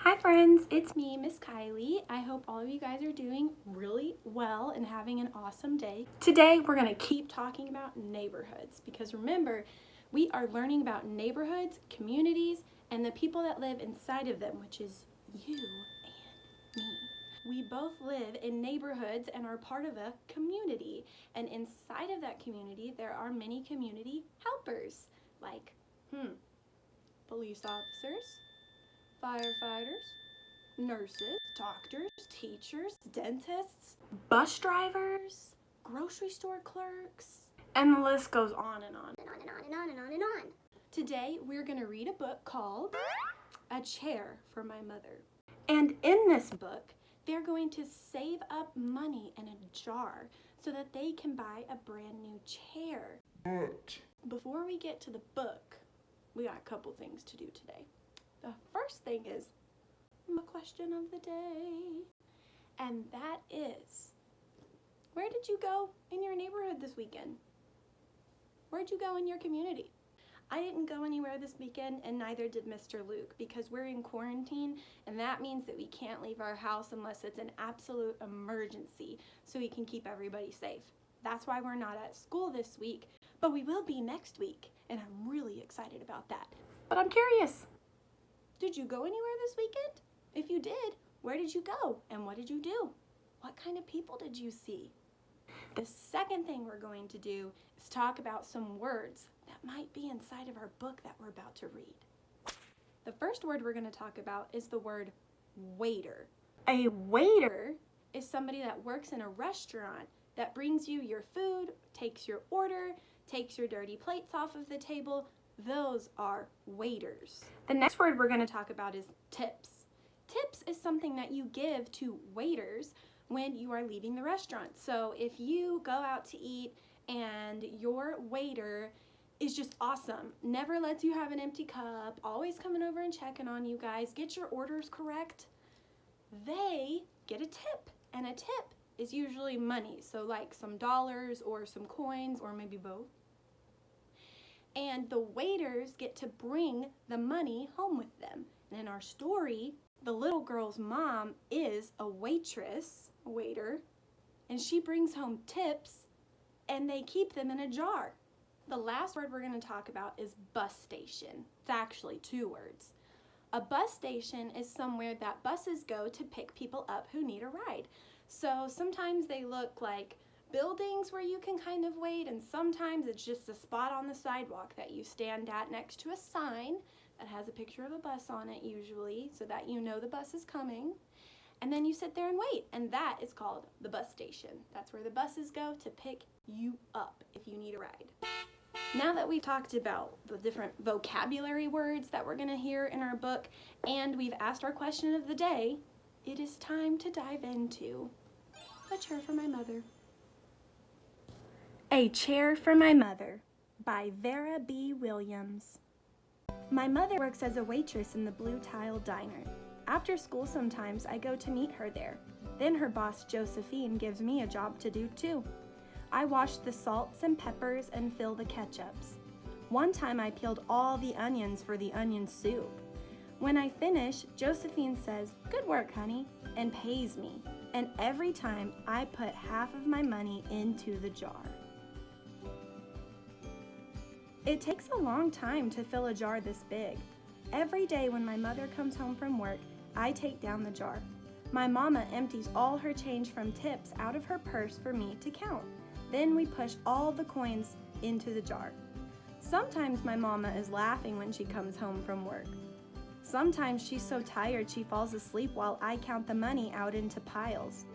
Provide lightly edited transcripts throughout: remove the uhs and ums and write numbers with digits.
Hi friends, it's me, Miss Kylie. I hope all of you guys are doing really well and having an awesome day. Today we're going to keep talking about neighborhoods because remember, we are learning about neighborhoods, communities, and the people that live inside of them, which is you and me. We both live in neighborhoods and are part of a community. And inside of that community, there are many community helpers like police officers, firefighters, nurses, doctors, teachers, dentists, bus drivers, grocery store clerks, and the list goes on and on and on and on and on and on and on. Today we're going to read a book called A Chair for My Mother. And in this book, they're going to save up money in a jar so that they can buy a brand new chair. But before we get to the book, we got a couple things to do today. The first thing is the question of the day, and that is, where did you go in your neighborhood this weekend? Where'd you go in your community? I didn't go anywhere this weekend, and neither did Mr. Luke, because we're in quarantine, and that means that we can't leave our house unless it's an absolute emergency, so we can keep everybody safe. That's why we're not at school this week, but we will be next week, and I'm really excited about that. But I'm curious, did you go anywhere this weekend? If you did, where did you go and what did you do? What kind of people did you see? The second thing we're going to do is talk about some words that might be inside of our book that we're about to read. The first word we're going to talk about is the word waiter. A waiter is somebody that works in a restaurant that brings you your food, takes your order, takes your dirty plates off of the table. Those are waiters. The next word we're going to talk about is tips. Tips is something that you give to waiters when you are leaving the restaurant. So if you go out to eat and your waiter is just awesome, never lets you have an empty cup, always coming over and checking on you guys, get your orders correct, they get a tip. And a tip is usually money, so like some dollars or some coins or maybe both. And the waiters get to bring the money home with them. And in our story, the little girl's mom is a waitress, a waiter, and she brings home tips and they keep them in a jar. The last word we're going to talk about is bus station. It's actually two words. A bus station is somewhere that buses go to pick people up who need a ride. So sometimes they look like buildings where you can kind of wait, and sometimes it's just a spot on the sidewalk that you stand at next to a sign that has a picture of a bus on it usually, so that you know the bus is coming. And then you sit there and wait, and that is called the bus station. That's where the buses go to pick you up if you need a ride. Now that we've talked about the different vocabulary words that we're going to hear in our book, and we've asked our question of the day, it is time to dive into A Chair for My Mother. A Chair for My Mother by Vera B. Williams. My mother works as a waitress in the Blue Tile Diner. After school sometimes I go to meet her there. Then her boss Josephine gives me a job to do too. I wash the salts and peppers and fill the ketchups. One time I peeled all the onions for the onion soup. When I finish, Josephine says, "Good work, honey," and pays me. And every time I put half of my money into the jar. It takes a long time to fill a jar this big. Every day when my mother comes home from work, I take down the jar. My mama empties all her change from tips out of her purse for me to count. Then we push all the coins into the jar. Sometimes my mama is laughing when she comes home from work. Sometimes she's so tired she falls asleep while I count the money out into piles.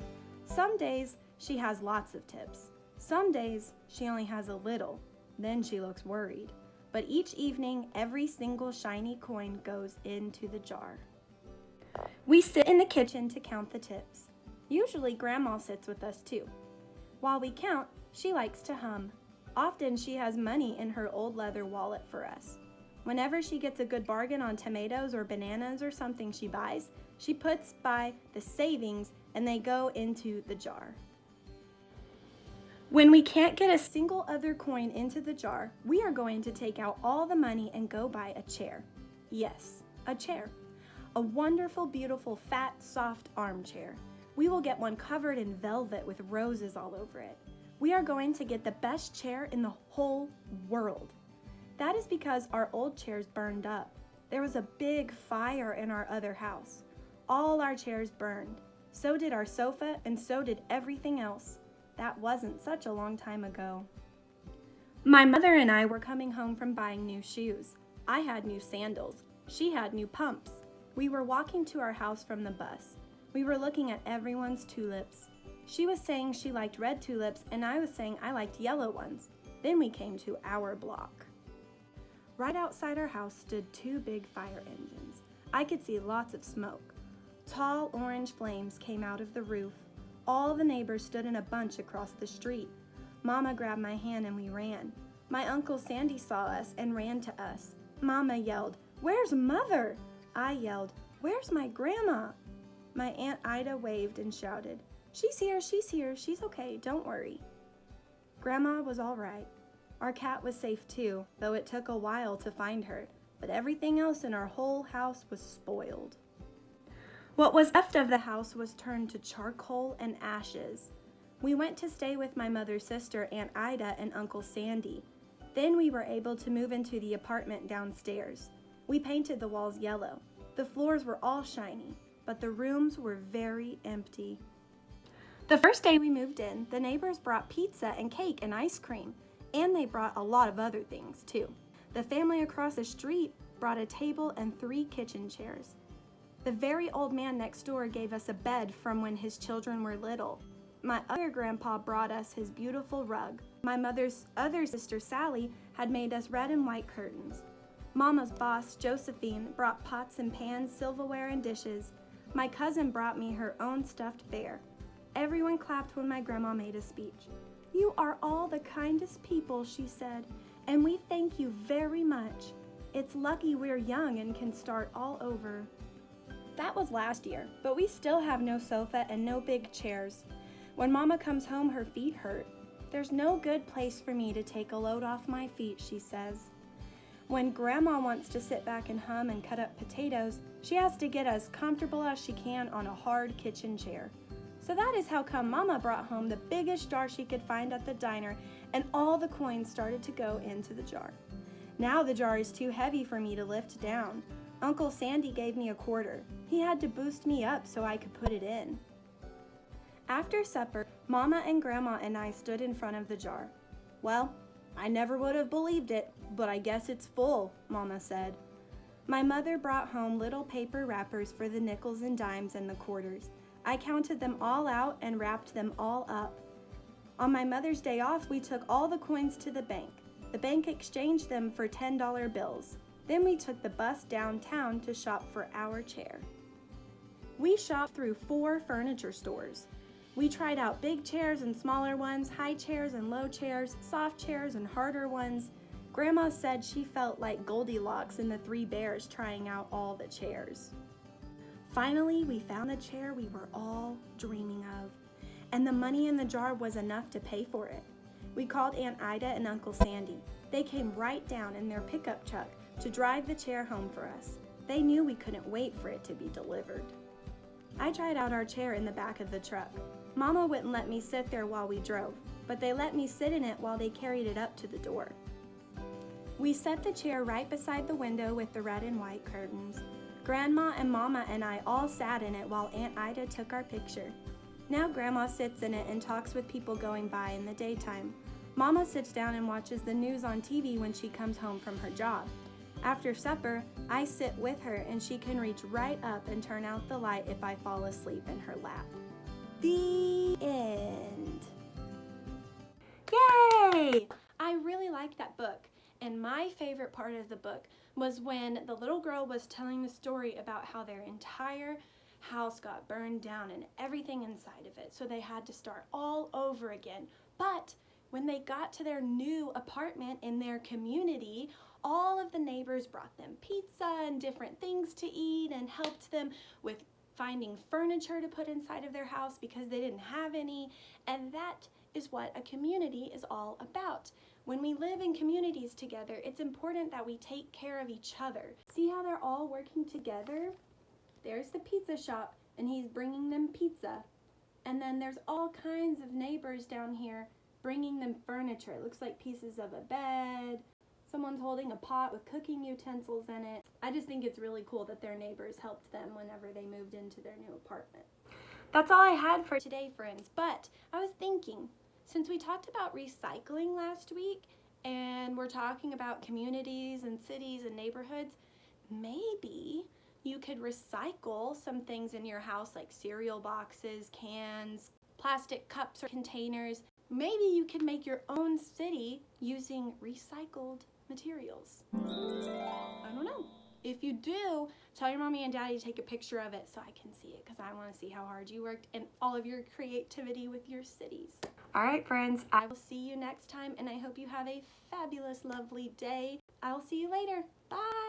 Some days she has lots of tips. Some days she only has a little. Then she looks worried. But each evening, every single shiny coin goes into the jar. We sit in the kitchen to count the tips. Usually Grandma sits with us too. While we count, she likes to hum. Often she has money in her old leather wallet for us. Whenever she gets a good bargain on tomatoes or bananas or something she buys, she puts by the savings and they go into the jar. When we can't get a single other coin into the jar, we are going to take out all the money and go buy a chair. Yes, a chair. A wonderful, beautiful, fat, soft armchair. We will get one covered in velvet with roses all over it. We are going to get the best chair in the whole world. That is because our old chairs burned up. There was a big fire in our other house. All our chairs burned. So did our sofa, and so did everything else. That wasn't such a long time ago. My mother and I were coming home from buying new shoes. I had new sandals. She had new pumps. We were walking to our house from the bus. We were looking at everyone's tulips. She was saying she liked red tulips, and I was saying I liked yellow ones. Then we came to our block. Right outside our house stood two big fire engines. I could see lots of smoke. Tall orange flames came out of the roof. All the neighbors stood in a bunch across the street. Mama grabbed my hand and we ran. My Uncle Sandy saw us and ran to us. Mama yelled, "Where's Mother?" I yelled, "Where's my grandma?" My Aunt Ida waved and shouted, she's here, she's okay, don't worry." Grandma was all right. Our cat was safe too, though it took a while to find her, but everything else in our whole house was spoiled. What was left of the house was turned to charcoal and ashes. We went to stay with my mother's sister, Aunt Ida, and Uncle Sandy. Then we were able to move into the apartment downstairs. We painted the walls yellow. The floors were all shiny, but the rooms were very empty. The first day we moved in, the neighbors brought pizza and cake and ice cream, and they brought a lot of other things too. The family across the street brought a table and 3 kitchen chairs. The very old man next door gave us a bed from when his children were little. My other grandpa brought us his beautiful rug. My mother's other sister, Sally, had made us red and white curtains. Mama's boss, Josephine, brought pots and pans, silverware, and dishes. My cousin brought me her own stuffed bear. Everyone clapped when my grandma made a speech. "You are all the kindest people," she said, "and we thank you very much. It's lucky we're young and can start all over." That was last year, but we still have no sofa and no big chairs. When Mama comes home, her feet hurt. "There's no good place for me to take a load off my feet," she says. When Grandma wants to sit back and hum and cut up potatoes, she has to get as comfortable as she can on a hard kitchen chair. So that is how come Mama brought home the biggest jar she could find at the diner, and all the coins started to go into the jar. Now the jar is too heavy for me to lift down. Uncle Sandy gave me a quarter. He had to boost me up so I could put it in. After supper, Mama and Grandma and I stood in front of the jar. "Well, I never would have believed it, but I guess it's full," Mama said. My mother brought home little paper wrappers for the nickels and dimes and the quarters. I counted them all out and wrapped them all up. On my Mother's Day off, we took all the coins to the bank. The bank exchanged them for $10 bills. Then we took the bus downtown to shop for our chair. We shopped through 4 furniture stores. We tried out big chairs and smaller ones, high chairs and low chairs, soft chairs and harder ones. Grandma said she felt like Goldilocks and the 3 bears trying out all the chairs. Finally, we found the chair we were all dreaming of, and the money in the jar was enough to pay for it. We called Aunt Ida and Uncle Sandy. They came right down in their pickup truck to drive the chair home for us. They knew we couldn't wait for it to be delivered. I tried out our chair in the back of the truck. Mama wouldn't let me sit there while we drove, but they let me sit in it while they carried it up to the door. We set the chair right beside the window with the red and white curtains. Grandma and Mama and I all sat in it while Aunt Ida took our picture. Now Grandma sits in it and talks with people going by in the daytime. Mama sits down and watches the news on TV when she comes home from her job. After supper, I sit with her and she can reach right up and turn out the light if I fall asleep in her lap. The end. Yay! I really liked that book, and my favorite part of the book was when the little girl was telling the story about how their entire house got burned down and everything inside of it, so they had to start all over again. But when they got to their new apartment in their community, all of the neighbors brought them pizza and different things to eat and helped them with finding furniture to put inside of their house because they didn't have any. And that is what a community is all about. When we live in communities together, it's important that we take care of each other. See how they're all working together? There's the pizza shop, and he's bringing them pizza. And then there's all kinds of neighbors down here bringing them furniture. It looks like pieces of a bed. Someone's holding a pot with cooking utensils in it. I just think it's really cool that their neighbors helped them whenever they moved into their new apartment. That's all I had for today, friends. But I was thinking, since we talked about recycling last week, and we're talking about communities and cities and neighborhoods, maybe you could recycle some things in your house like cereal boxes, cans, plastic cups or containers. Maybe you could make your own city using recycled materials. I don't know. If you do, tell your mommy and daddy to take a picture of it so I can see it, because I want to see how hard you worked and all of your creativity with your cities. All right, friends, I will see you next time, and I hope you have a fabulous, lovely day. I'll see you later. Bye.